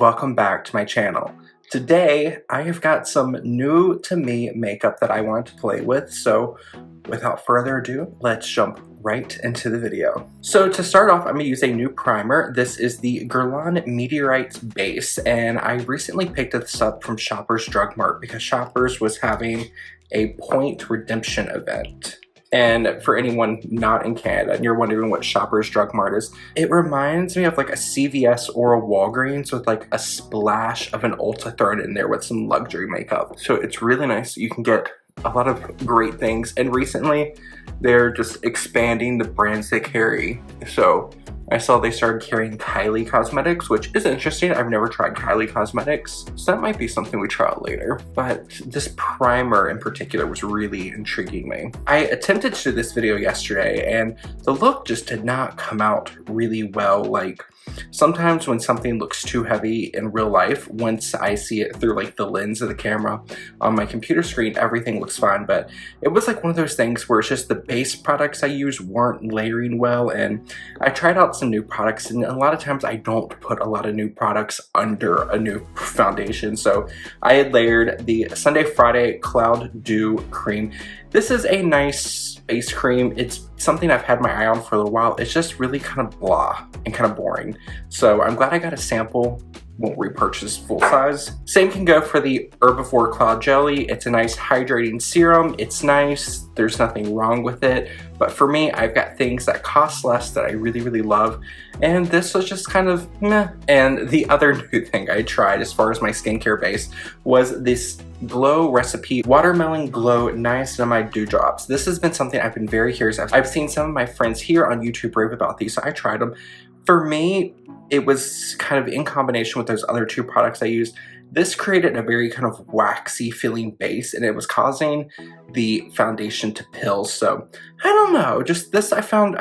welcome back to my channel. Today I have got some new to me makeup that I want to play with, so without further ado, let's jump right into the video. So to start off, I'm going to use a new primer. This is the Guerlain Meteorites base, and I recently picked this up from Shoppers Drug Mart because Shoppers was having a point redemption event. And for anyone not in Canada and you're wondering what Shoppers Drug Mart is, it reminds me of like a CVS or a Walgreens with like a splash of an Ulta thrown in there with some luxury makeup. So it's really nice. You can get a lot of great things. And recently they're just expanding the brands they carry. So I saw they started carrying Kylie Cosmetics, which is interesting. I've never tried Kylie Cosmetics, so that might be something we try out later. But this primer in particular was really intriguing me. I attempted to do this video yesterday and the look just did not come out really well. Like sometimes when something looks too heavy in real life, once I see it through like the lens of the camera on my computer screen, everything looks fine. But it was like one of those things where it's just the base products I use weren't layering well, and I tried out some new products, and a lot of times I don't put a lot of new products under a new foundation. So I had layered the Sunday Friday Cloud Dew Cream. This is a nice face cream. It's something I've had my eye on for a little while. It's just really kind of blah and kind of boring. So I'm glad I got a sample. Won't repurchase full size. Same can go for the Herbivore Cloud Jelly. It's a nice hydrating serum. It's nice. There's nothing wrong with it. But for me, I've got things that cost less that I really love. And this was just kind of meh. And the other new thing I tried as far as my skincare base was this Glow Recipe Watermelon Glow Niacinamide Dew Drops. This has been something I've been very curious. I've seen some of my friends here on YouTube rave about these, so I tried them. For me, it was kind of in combination with those other two products I used. This created a very kind of waxy feeling base, and it was causing the foundation to pill. So I don't know, just this I found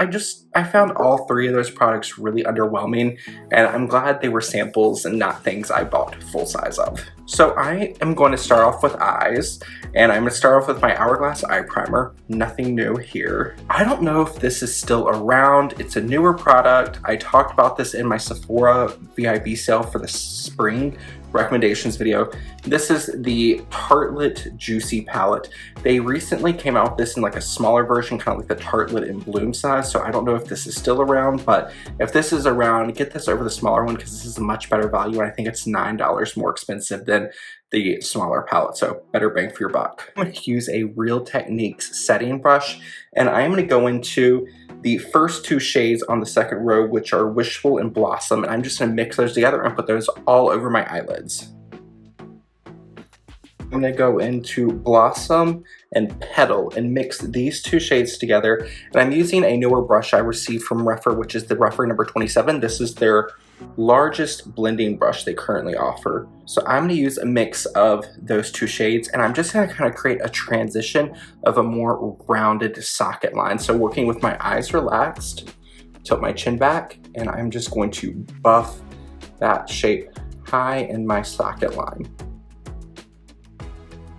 all three of those products really underwhelming, and I'm glad they were samples and not things I bought full size of. So I am going to start off with eyes, and I'm going to start off with my Hourglass eye primer. Nothing new here. I don't know if this is still around. It's a newer product. I talked about this in my Sephora VIB sale for the spring recommendations video. This is the Tartelette Juicy palette. They recently came out with this in like a smaller version, kind of like the Tartelette in Bloom size, so I don't know if this is still around, but if this is around, get this over the smaller one because this is a much better value, and I think it's $9 more expensive than the smaller palette, so better bang for your buck. I'm going to use a Real Techniques setting brush, and I'm going to go into the first two shades on the second row, which are Wishful and Blossom, and I'm just going to mix those together and put those all over my eyelids. I'm going to go into Blossom and Petal and mix these two shades together, and I'm using a newer brush I received from Rephr, which is the Rephr number 27. This is their largest blending brush they currently offer. So I'm going to use a mix of those two shades, and I'm just going to kind of create a transition of a more rounded socket line. So working with my eyes relaxed, tilt my chin back, and I'm just going to buff that shape high in my socket line.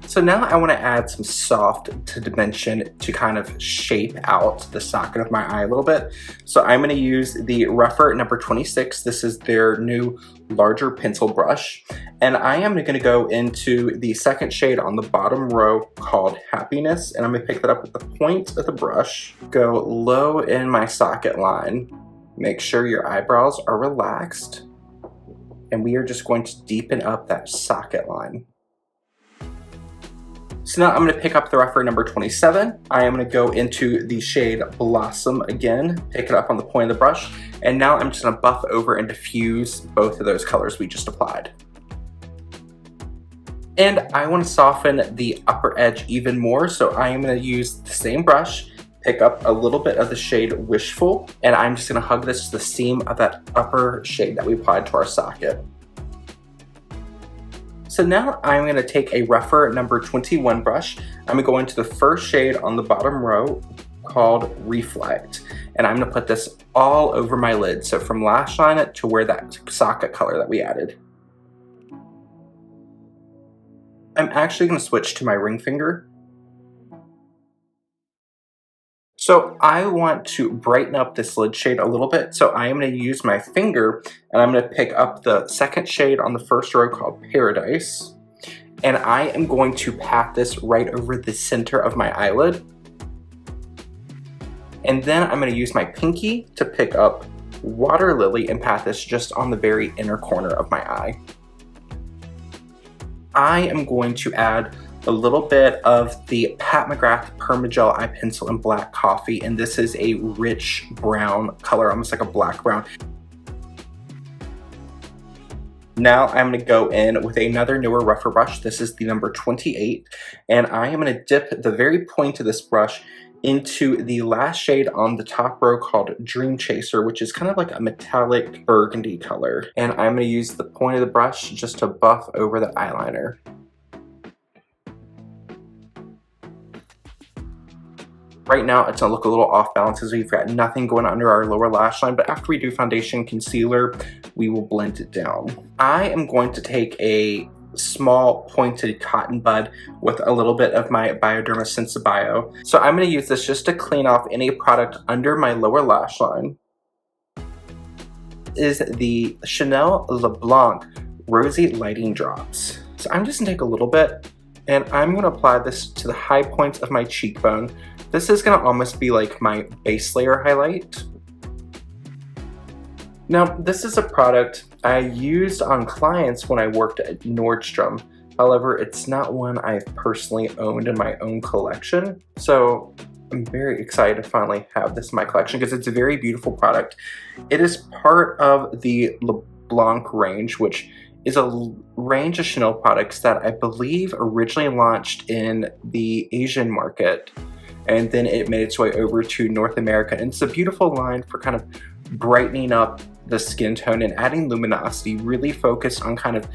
So now I want to add some soft to dimension to kind of shape out the socket of my eye a little bit. So I'm going to use the Rephr number 26. This is their new larger pencil brush. And I am going to go into the second shade on the bottom row called Happiness. And I'm going to pick that up with the point of the brush. Go low in my socket line. Make sure your eyebrows are relaxed. And we are just going to deepen up that socket line. So now I'm going to pick up the Rephr number 27. I am going to go into the shade Blossom again, pick it up on the point of the brush, and now I'm just going to buff over and diffuse both of those colors we just applied. And I want to soften the upper edge even more, so I am going to use the same brush, pick up a little bit of the shade Wishful, and I'm just going to hug this to the seam of that upper shade that we applied to our socket. So now I'm going to take a Rephr number 21 brush. I'm going to go into the first shade on the bottom row called Reflect. And I'm going to put this all over my lid. So from Lashline to where that socket color that we added. I'm actually going to switch to my ring finger. So I want to brighten up this lid shade a little bit, so I am going to use my finger and I'm going to pick up the second shade on the first row called Paradise, and I am going to pat this right over the center of my eyelid. And then I'm going to use my pinky to pick up Water Lily and pat this just on the very inner corner of my eye. I am going to add a little bit of the McGrath PermaGel eye pencil in Black Coffee, and this is a rich brown color, almost like a black brown. Now I'm going to go in with another newer rougher brush. This is the number 28, and I am going to dip the very point of this brush into the last shade on the top row called Dream Chaser, which is kind of like a metallic burgundy color. And I'm going to use the point of the brush just to buff over the eyeliner. Right now, it's gonna look a little off balance as we've got nothing going under our lower lash line, but after we do foundation concealer, we will blend it down. I am going to take a small pointed cotton bud with a little bit of my Bioderma Sensibio. So I'm gonna use this just to clean off any product under my lower lash line. Is the Chanel Le Blanc Rosy Lighting Drops. So I'm just gonna take a little bit and I'm gonna apply this to the high points of my cheekbone. This is gonna almost be like my base layer highlight. Now, this is a product I used on clients when I worked at Nordstrom. However, it's not one I've personally owned in my own collection. So I'm very excited to finally have this in my collection because it's a very beautiful product. It is part of the Le Blanc range, which is a range of Chanel products that I believe originally launched in the Asian market, and then it made its way over to North America. And it's a beautiful line for kind of brightening up the skin tone and adding luminosity, really focused on kind of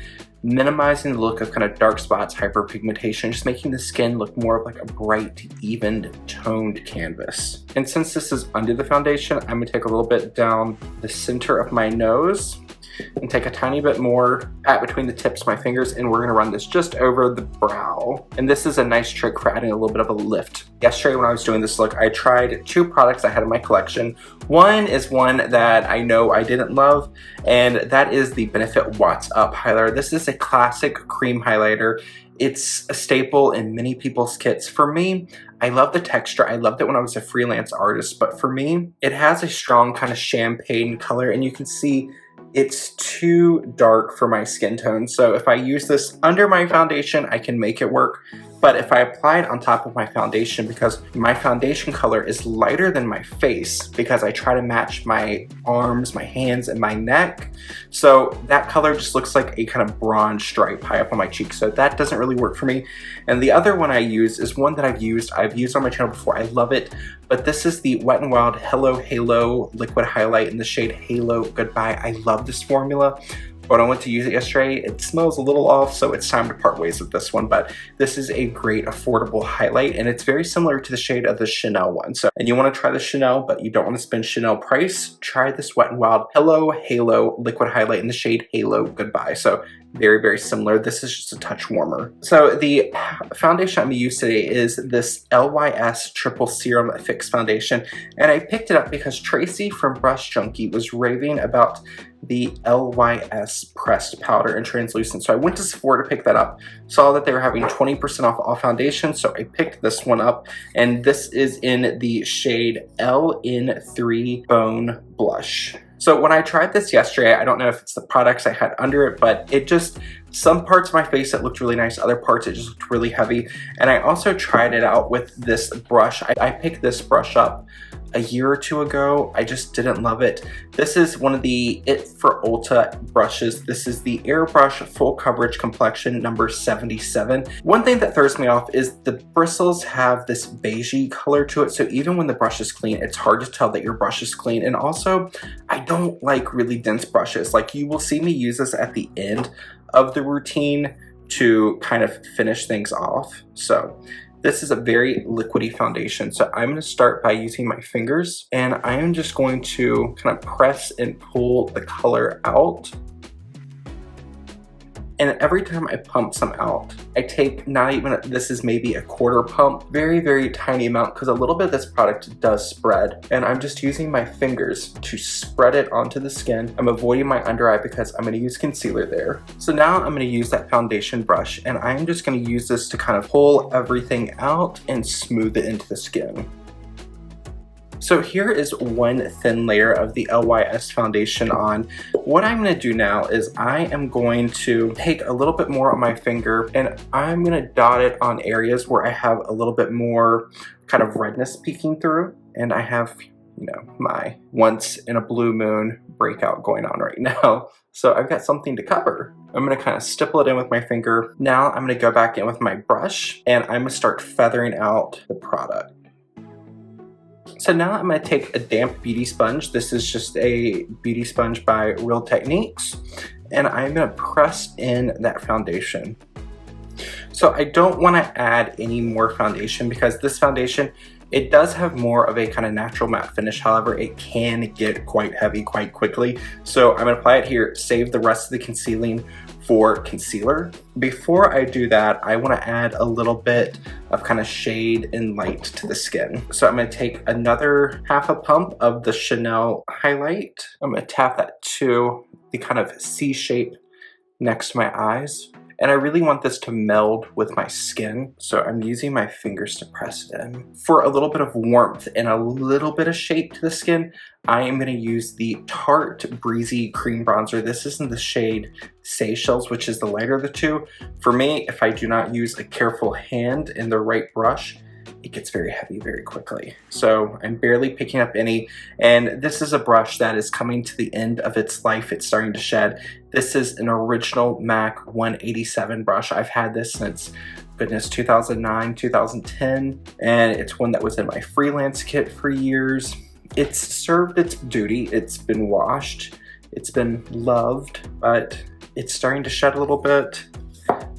minimizing the look of kind of dark spots, hyperpigmentation, just making the skin look more of like a bright, even toned canvas. And since this is under the foundation, I'm gonna take a little bit down the center of my nose and take a tiny bit more at between the tips of my fingers, and we're gonna run this just over the brow. And this is a nice trick for adding a little bit of a lift. Yesterday when I was doing this look, I tried two products I had in my collection. One is one that I know I didn't love, and that is the Benefit Watts Up highlighter. This is a classic cream highlighter. It's a staple in many people's kits. For me, I love the texture. I loved it when I was a freelance artist, but for me, it has a strong kind of champagne color, and you can see it's too dark for my skin tone. So if I use this under my foundation, I can make it work. But if I apply it on top of my foundation, because my foundation color is lighter than my face, because I try to match my arms, my hands, and my neck, so that color just looks like a kind of bronze stripe high up on my cheek. So that doesn't really work for me. And the other one I use is one that I've used on my channel before. I love it. But this is the Wet n Wild Hello Halo Liquid Highlight in the shade Halo Goodbye. I love this formula. But I went to use it yesterday. It smells a little off, so it's time to part ways with this one. But this is a great affordable highlight, and it's very similar to the shade of the Chanel one. So, and you want to try the Chanel, but you don't want to spend Chanel price, try this Wet n Wild Hello Halo Liquid Highlight in the shade Halo Goodbye. So very, very similar. This is just a touch warmer. So the foundation I'm going to use today is this LYS Triple Serum Fix Foundation. And I picked it up because Tracy from Brush Junkie was raving about the LYS Pressed Powder and Translucent. So I went to Sephora to pick that up, saw that they were having 20% off all foundation, so I picked this one up. And this is in the shade LN3 Bone Blush. So when I tried this yesterday, I don't know if it's the products I had under it, but it just, some parts of my face it looked really nice, other parts it just looked really heavy. And I also tried it out with this brush. I picked this brush up a year or two ago. I just didn't love it. This is one of the It for Ulta brushes. This is the Airbrush Full Coverage Complexion number 77. One thing that throws me off is the bristles have this beigey color to it, so even when the brush is clean, it's hard to tell that your brush is clean. And also, I don't like really dense brushes. Like, you will see me use this at the end of the routine to kind of finish things off. So this is a very liquidy foundation. So I'm going to start by using my fingers, and I am just going to kind of press and pull the color out. And every time I pump some out, I take not even, this is maybe a quarter pump, very, very tiny amount, because a little bit of this product does spread. And I'm just using my fingers to spread it onto the skin. I'm avoiding my under eye because I'm gonna use concealer there. So now I'm gonna use that foundation brush, and I'm just gonna use this to kind of pull everything out and smooth it into the skin. So here is one thin layer of the LYS foundation on. What I'm going to do now is I am going to take a little bit more on my finger and I'm going to dot it on areas where I have a little bit more kind of redness peeking through. And I have, you know, my once in a blue moon breakout going on right now. So I've got something to cover. I'm going to kind of stipple it in with my finger. Now I'm going to go back in with my brush and I'm going to start feathering out the product. So now I'm going to take a damp beauty sponge. This is just a beauty sponge by Real Techniques. And I'm going to press in that foundation. So I don't want to add any more foundation because this foundation, it does have more of a kind of natural matte finish. However, it can get quite heavy quite quickly. So I'm going to apply it here, save the rest of the concealing for concealer. Before I do that, I want to add a little bit of kind of shade and light to the skin. So I'm going to take another half a pump of the Chanel highlight. I'm going to tap that to the kind of C shape next to my eyes. And I really want this to meld with my skin. So I'm using my fingers to press it in. For a little bit of warmth and a little bit of shape to the skin, I am going to use the Tarte Breezy Cream Bronzer. This is in the shade Seychelles, which is the lighter of the two. For me, if I do not use a careful hand and the right brush, it gets very heavy very quickly. So I'm barely picking up any, and this is a brush that is coming to the end of its life. It's starting to shed. This is an original MAC 187 brush. I've had this since, goodness, 2009, 2010, and it's one that was in my freelance kit for years. It's served its duty. It's been washed. It's been loved, but it's starting to shed a little bit.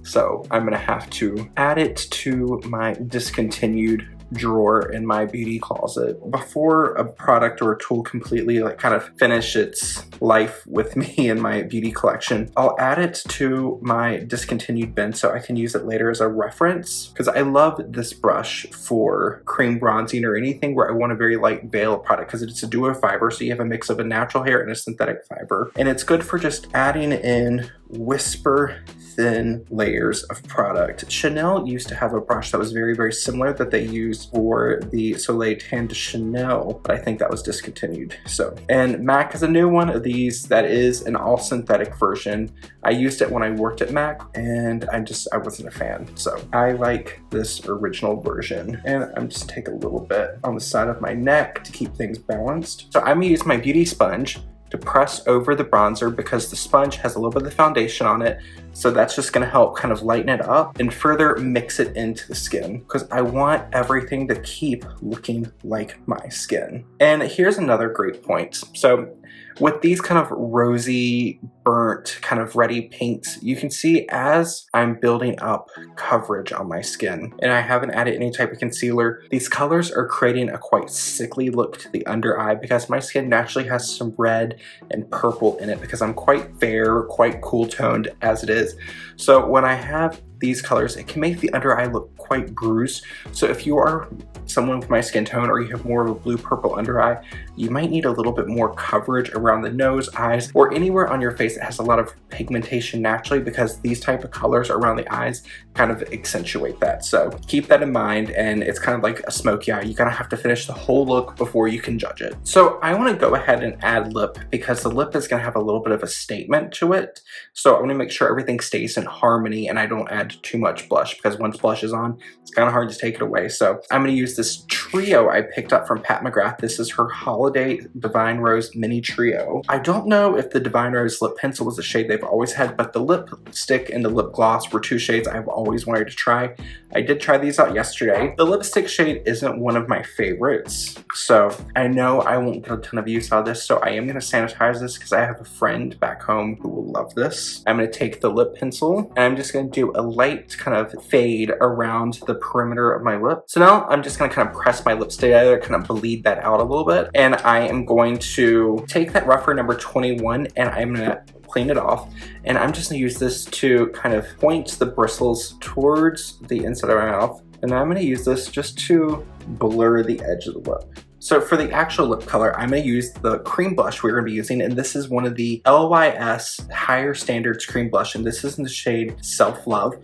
So I'm gonna have to add it to my discontinued drawer in my beauty closet. Before a product or a tool completely kind of finish its life with me in my beauty collection, I'll add it to my discontinued bin so I can use it later as a reference, because I love this brush for cream bronzing or anything where I want a very light veil product, because it's a duo fiber, so you have a mix of a natural hair and a synthetic fiber. And it's good for just adding in whisper thin layers of product. Chanel used to have a brush that was very, very similar that they used for the Soleil Tan de Chanel, but I think that was discontinued. So, and MAC has a new one of these that is an all synthetic version. I used it when I worked at MAC and I wasn't a fan. So I like this original version, and I'm just take a little bit on the side of my neck to keep things balanced. So I'm gonna use my beauty sponge to press over the bronzer because the sponge has a little bit of the foundation on it. So that's just gonna help kind of lighten it up and further mix it into the skin, because I want everything to keep looking like my skin. And here's another great point. So with these kind of rosy, burnt, kind of ready pinks, you can see as I'm building up coverage on my skin, and I haven't added any type of concealer, these colors are creating a quite sickly look to the under eye because my skin naturally has some red and purple in it because I'm quite fair, quite cool toned as it is. So when I have these colors, it can make the under eye look quite bruised. So if you are someone with my skin tone or you have more of a blue-purple under eye, you might need a little bit more coverage around the nose, eyes, or anywhere on your face that has a lot of pigmentation naturally, because these type of colors around the eyes kind of accentuate that. So keep that in mind, and it's kind of like a smoky eye. You're gonna have to finish the whole look before you can judge it. So I wanna go ahead and add lip because the lip is gonna have a little bit of a statement to it. So I wanna make sure everything stays in harmony and I don't add too much blush, because once blush is on, it's kind of hard to take it away. So I'm going to use this trio I picked up from Pat McGrath. This is her Holiday Divine Rose Mini Trio. I don't know if the Divine Rose lip pencil was a shade they've always had, but the lipstick and the lip gloss were two shades I've always wanted to try. I did try these out yesterday. The lipstick shade isn't one of my favorites, so I know I won't get a ton of use out of this, so I am going to sanitize this because I have a friend back home who will love this. I'm going to take the lip pencil and I'm just going to do a light kind of fade around the perimeter of my lip. So now I'm just going to kind of press my lips together, kind of bleed that out a little bit, and I am going to take that rougher number 21 and I'm going to clean it off. And I'm just gonna use this to kind of point the bristles towards the inside of my mouth. And I'm gonna use this just to blur the edge of the lip. So for the actual lip color, I'm going to use the cream blush we're going to be using, and this is one of the LYS Higher Standards cream blush, and this is in the shade Self Love.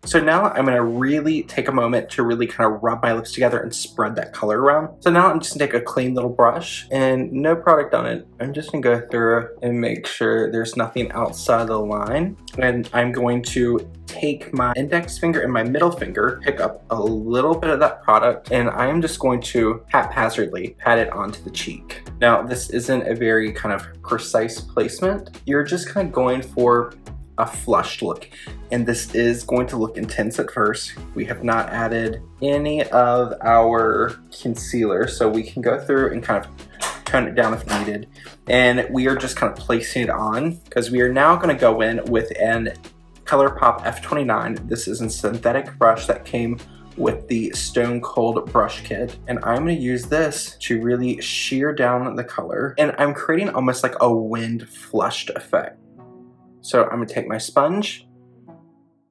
So now I'm gonna really take a moment to really kind of rub my lips together and spread that color around. So now I'm just gonna take a clean little brush and no product on it. I'm just gonna go through and make sure there's nothing outside the line. And I'm going to take my index finger and my middle finger, pick up a little bit of that product, and I'm just going to haphazardly pat it onto the cheek. Now, this isn't a very kind of precise placement. You're just kind of going for a flushed look, and this is going to look intense at first. We have not added any of our concealer, so we can go through and kind of tone it down if needed. And we are just kind of placing it on because we are now going to go in with an ColourPop F29. This is a synthetic brush that came with the Stone Cold brush kit, and I'm going to use this to really sheer down the color, and I'm creating almost like a wind flushed effect. So I'm gonna take my sponge.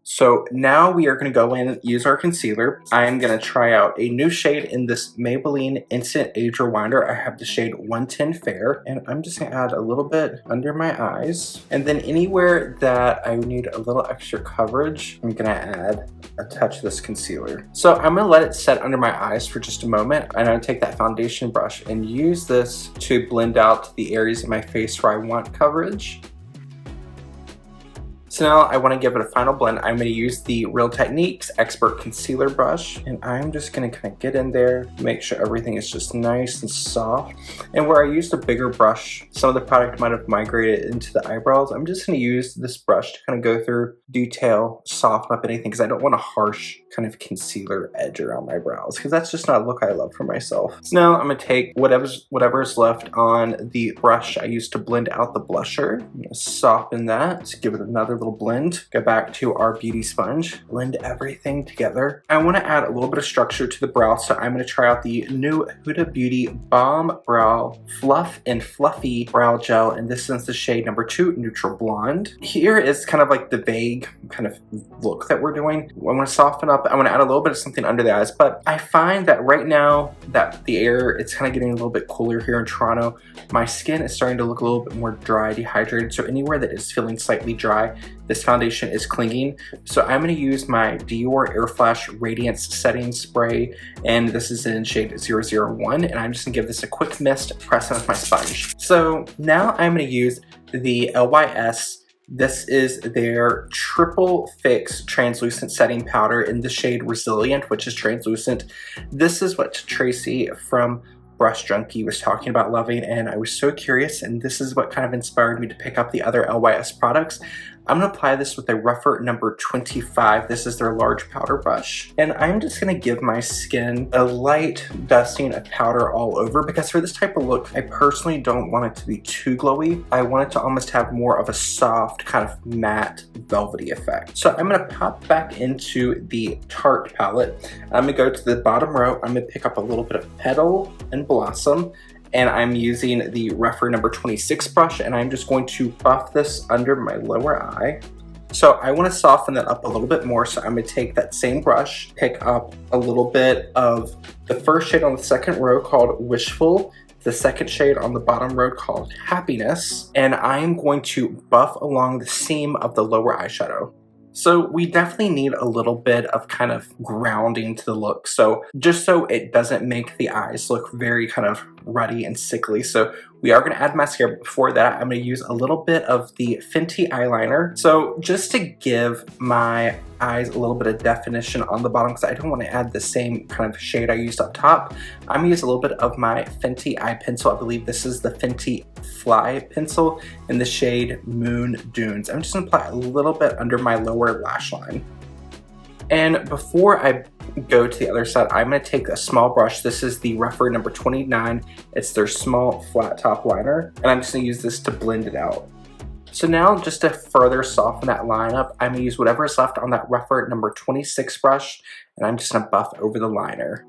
So now we are gonna go in and use our concealer. I'm gonna try out a new shade in this Maybelline Instant Age Rewinder. I have the shade 110 Fair, and I'm just gonna add a little bit under my eyes. And then anywhere that I need a little extra coverage, I'm gonna add a touch of this concealer. So I'm gonna let it set under my eyes for just a moment, and I'm gonna take that foundation brush and use this to blend out the areas of my face where I want coverage. So now I want to give it a final blend. I'm going to use the Real Techniques Expert Concealer Brush, and I'm just going to kind of get in there, make sure everything is just nice and soft. And where I used a bigger brush, some of the product might have migrated into the eyebrows. I'm just going to use this brush to kind of go through, detail, soften up anything, because I don't want a harsh kind of concealer edge around my brows, because that's just not a look I love for myself. So now I'm going to take whatever's left on the brush I used to blend out the blusher. I'm going to soften that to give it another little blend. Go back to our beauty sponge, blend everything together. I want to add a little bit of structure to the brow, so I'm going to try out the new Huda Beauty Balm Brow Fluff and Fluffy Brow Gel, and this is the shade number 2, Neutral Blonde. Here is kind of like the vague kind of look that we're doing. I want to soften up. I want to add a little bit of something under the eyes, but I find that right now that the air, it's kind of getting a little bit cooler here in Toronto. My skin is starting to look a little bit more dry, dehydrated, so anywhere that is feeling slightly dry, this foundation is clinging. So I'm going to use my Dior Air Flash Radiance Setting Spray, and this is in shade 001, and I'm just going to give this a quick mist, press it with my sponge. So now I'm going to use the LYS. This is their Triple Fix Translucent Setting Powder in the shade Resilient, which is translucent. This is what Tracy from Brush Junkie was talking about loving, and I was so curious, and this is what kind of inspired me to pick up the other LYS products. I'm going to apply this with a rougher number 25. This is their large powder brush. And I'm just going to give my skin a light dusting of powder all over, because for this type of look, I personally don't want it to be too glowy. I want it to almost have more of a soft, kind of matte, velvety effect. So I'm going to pop back into the Tarte palette. I'm going to go to the bottom row. I'm going to pick up a little bit of Petal and Blossom, and I'm using the rougher number 26 brush, and I'm just going to buff this under my lower eye. So I want to soften that up a little bit more, so I'm going to take that same brush, pick up a little bit of the first shade on the second row called Wishful, the second shade on the bottom row called Happiness, and I'm going to buff along the seam of the lower eyeshadow. So we definitely need a little bit of kind of grounding to the look, so just so it doesn't make the eyes look very kind of ruddy and sickly. So we are going to add mascara, but before that I'm going to use a little bit of the Fenty eyeliner. So just to give my eyes a little bit of definition on the bottom, because I don't want to add the same kind of shade I used up top, I'm going to use a little bit of my Fenty eye pencil. I believe this is the Fenty Fly pencil in the shade Moon Dunes. I'm just going to apply a little bit under my lower lash line. And before I go to the other side, I'm going to take a small brush. This is the rougher number 29. It's their small flat top liner, and I'm just going to use this to blend it out. So now, just to further soften that line up, I'm going to use whatever is left on that rougher number 26 brush, and I'm just going to buff over the liner.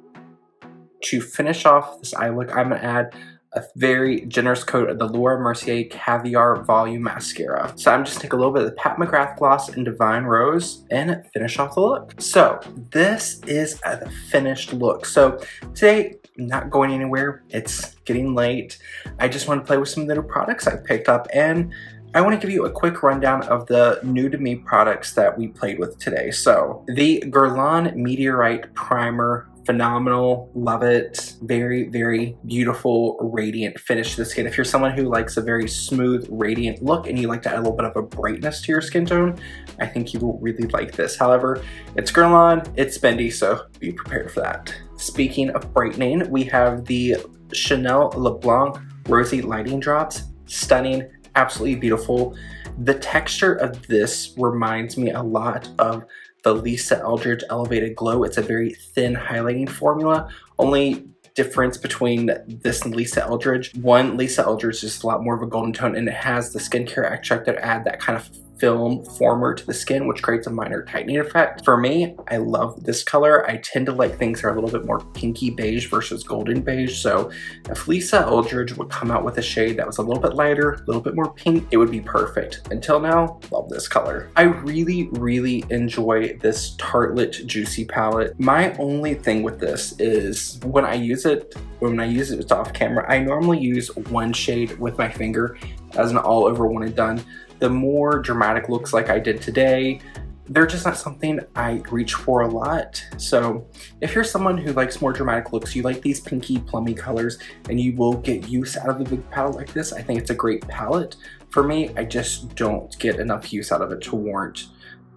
To finish off this eye look, I'm going to add a very generous coat of the Laura Mercier Caviar Volume Mascara. So I'm just take a little bit of the Pat McGrath Gloss in Divine Rose and finish off the look. So this is the finished look. So today, I'm not going anywhere. It's getting late. I just want to play with some of the new products I picked up, and I want to give you a quick rundown of the new to me products that we played with today. So the Guerlain Meteorite Primer, phenomenal, love it. Very, very beautiful, radiant finish to the skin. If you're someone who likes a very smooth, radiant look and you like to add a little bit of a brightness to your skin tone, I think you will really like this. However, it's Guerlain, it's spendy, so be prepared for that. Speaking of brightening, we have the Chanel Le Blanc Rosy Lighting Drops. Stunning, absolutely beautiful. The texture of this reminds me a lot of the Lisa Eldridge Elevated Glow. It's a very thin highlighting formula. Only difference between this and Lisa Eldridge, one, Lisa Eldridge is just a lot more of a golden tone, and it has the skincare extract that add that kind of film former to the skin, which creates a minor tightening effect. For me, I love this color. I tend to like things that are a little bit more pinky beige versus golden beige. So if Lisa Eldridge would come out with a shade that was a little bit lighter, a little bit more pink, it would be perfect. Until now, love this color. I really, really enjoy this Tartelette Juicy palette. My only thing with this is when I use it, it's off camera, I normally use one shade with my finger as an all over one and done. The more dramatic looks like I did today, they're just not something I reach for a lot. So if you're someone who likes more dramatic looks, you like these pinky plummy colors, and you will get use out of the big palette like this, I think it's a great palette. For me, I just don't get enough use out of it to warrant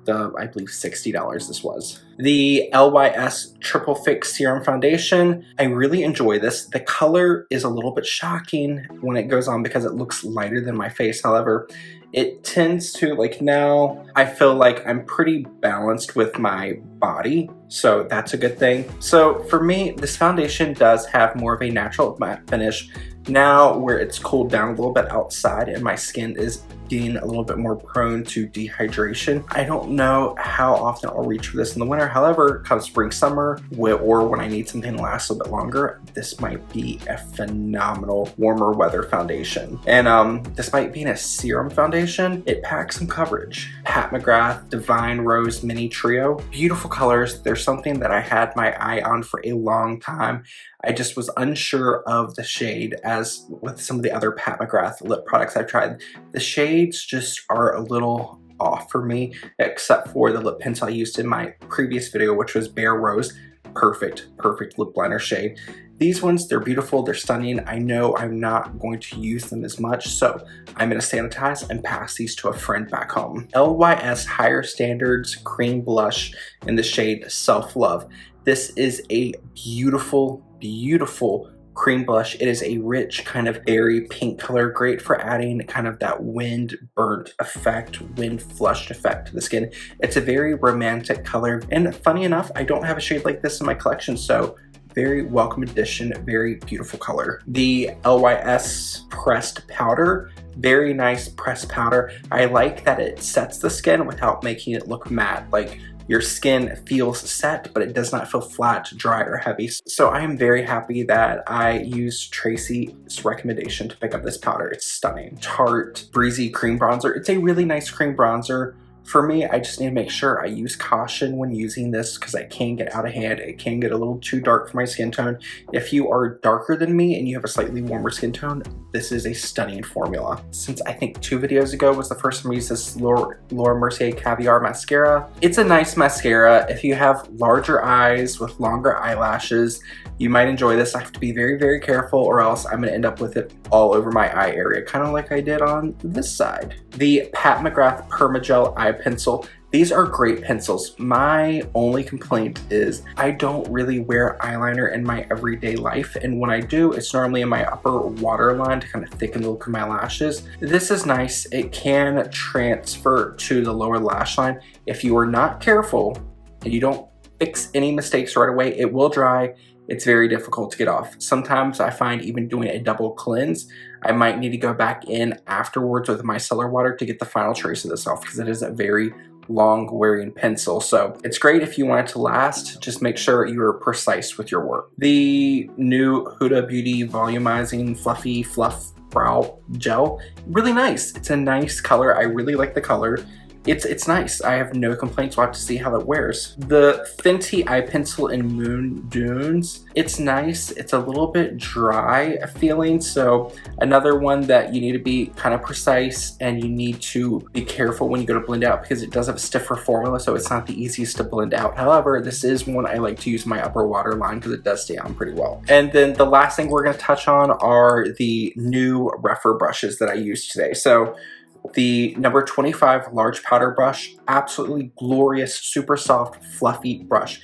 the, I believe, $60 this was. The LYS Triple Fix Serum Foundation, I really enjoy this. The color is a little bit shocking when it goes on because it looks lighter than my face. However, it tends to, like now, I feel like I'm pretty balanced with my body, so that's a good thing. So for me, this foundation does have more of a natural matte finish. Now where it's cooled down a little bit outside and my skin is getting a little bit more prone to dehydration, I don't know how often I'll reach for this in the winter. However, come spring, summer, or when I need something to last a little bit longer, this might be a phenomenal warmer weather foundation. And despite being a serum foundation, it packs some coverage. Pat McGrath Divine Rose Mini Trio, beautiful colors. There's something that I had my eye on for a long time. I just was unsure of the shade, as with some of the other Pat McGrath lip products I've tried. The shades just are a little off for me, except for the lip pencil I used in my previous video, which was Bare Rose. Perfect lip liner shade. These ones, they're beautiful, they're stunning. I know I'm not going to use them as much, so I'm gonna sanitize and pass these to a friend back home. LYS Higher Standards Cream Blush in the shade Self Love. This is a beautiful cream blush. It is a rich kind of berry pink color, great for adding kind of that wind burnt effect, wind flushed effect to the skin. It's a very romantic color, and funny enough, I don't have a shade like this in my collection, so very welcome addition, very beautiful color. The LYS Pressed Powder, very nice pressed powder. I like that it sets the skin without making it look matte. Like, your skin feels set, but it does not feel flat, dry, or heavy. So I am very happy that I used Tracy's recommendation to pick up this powder. It's stunning. Tarte Breezy Cream Bronzer. It's a really nice cream bronzer. For me, I just need to make sure I use caution when using this because I can get out of hand. It can get a little too dark for my skin tone. If you are darker than me and you have a slightly warmer skin tone, this is a stunning formula. Since I think 2 videos ago was the first time I used this Laura Mercier Caviar Mascara. It's a nice mascara. If you have larger eyes with longer eyelashes, you might enjoy this. I have to be very careful or else I'm gonna end up with it all over my eye area, kind of like I did on this side. The Pat McGrath PermaGel Eye Pencil. These are great pencils. My only complaint is I don't really wear eyeliner in my everyday life, and when I do, it's normally in my upper waterline to kind of thicken the look of my lashes. This is nice. It can transfer to the lower lash line. If you are not careful and you don't fix any mistakes right away, it will dry. It's very difficult to get off. Sometimes I find even doing a double cleanse, I might need to go back in afterwards with micellar water to get the final trace of this off because it is a very long wearing pencil. So it's great if you want it to last, just make sure you're precise with your work. The new Huda Beauty Volumizing Fluffy Fluff Brow Gel, really nice. It's a nice color. I really like the color. It's nice. I have no complaints. We'll have to see how that wears. The Fenty Eye Pencil in Moon Dunes, it's nice. It's a little bit dry feeling, so another one that you need to be kind of precise and you need to be careful when you go to blend out because it does have a stiffer formula, so it's not the easiest to blend out. However, this is one I like to use my upper waterline because it does stay on pretty well. And then the last thing we're going to touch on are the new Rephr brushes that I used today. So the number 25 large powder brush, absolutely glorious, super soft, fluffy brush.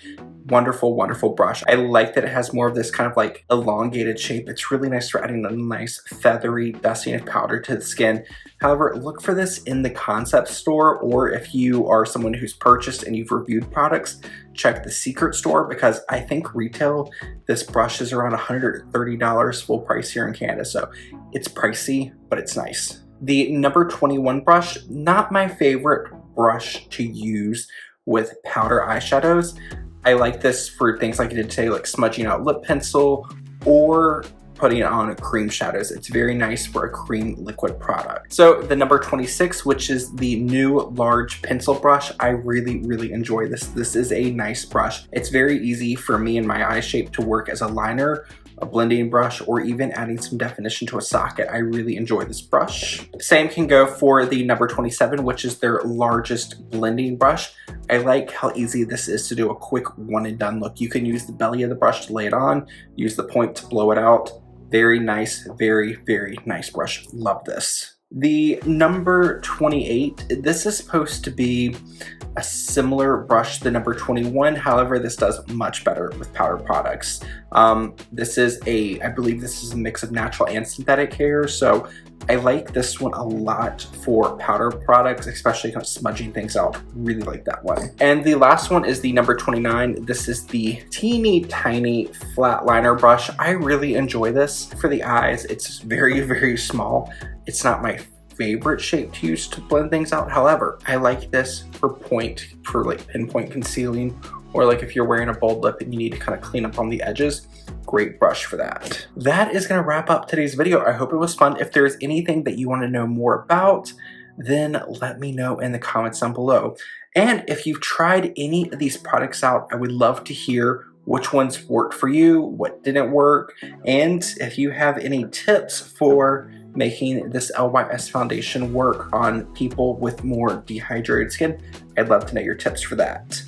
Wonderful, wonderful brush. I like that it has more of this kind of like elongated shape. It's really nice for adding a nice feathery dusting of powder to the skin. However, look for this in the concept store, or if you are someone who's purchased and you've reviewed products, check the secret store because I think retail, this brush is around $130 full price here in Canada. So it's pricey, but it's nice. The number 21 brush, not my favorite brush to use with powder eyeshadows. I like this for things like I did today, like smudging out lip pencil or putting it on cream shadows. It's very nice for a cream liquid product. So the number 26, which is the new large pencil brush, I really, really enjoy this. This is a nice brush. It's very easy for me and my eye shape to work as a liner, a blending brush, or even adding some definition to a socket. I really enjoy this brush. Same can go for the number 27, which is their largest blending brush. I like how easy this is to do a quick one and done look. You can use the belly of the brush to lay it on, use the point to blow it out. Very nice, very, very nice brush. Love this. The number 28, this is supposed to be a similar brush to the number 21. However, this does much better with powder products. This is I believe this is a mix of natural and synthetic hair. So I like this one a lot for powder products, especially kind of smudging things out. Really like that one. And the last one is the number 29. This is the teeny tiny flat liner brush. I really enjoy this for the eyes. It's very, very small. It's not my favorite shape to use to blend things out. However, I like this for like pinpoint concealing, or like if you're wearing a bold lip and you need to kind of clean up on the edges. Great brush for that. That is going to wrap up today's video. I hope it was fun. If there's anything that you want to know more about, then let me know in the comments down below. And if you've tried any of these products out, I would love to hear which ones worked for you, what didn't work, and if you have any tips for making this LYS foundation work on people with more dehydrated skin, I'd love to know your tips for that.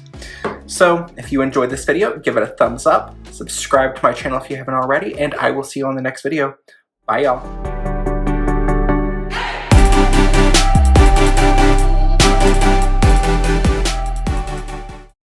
So if you enjoyed this video, give it a thumbs up, subscribe to my channel if you haven't already, and I will see you on the next video. Bye y'all.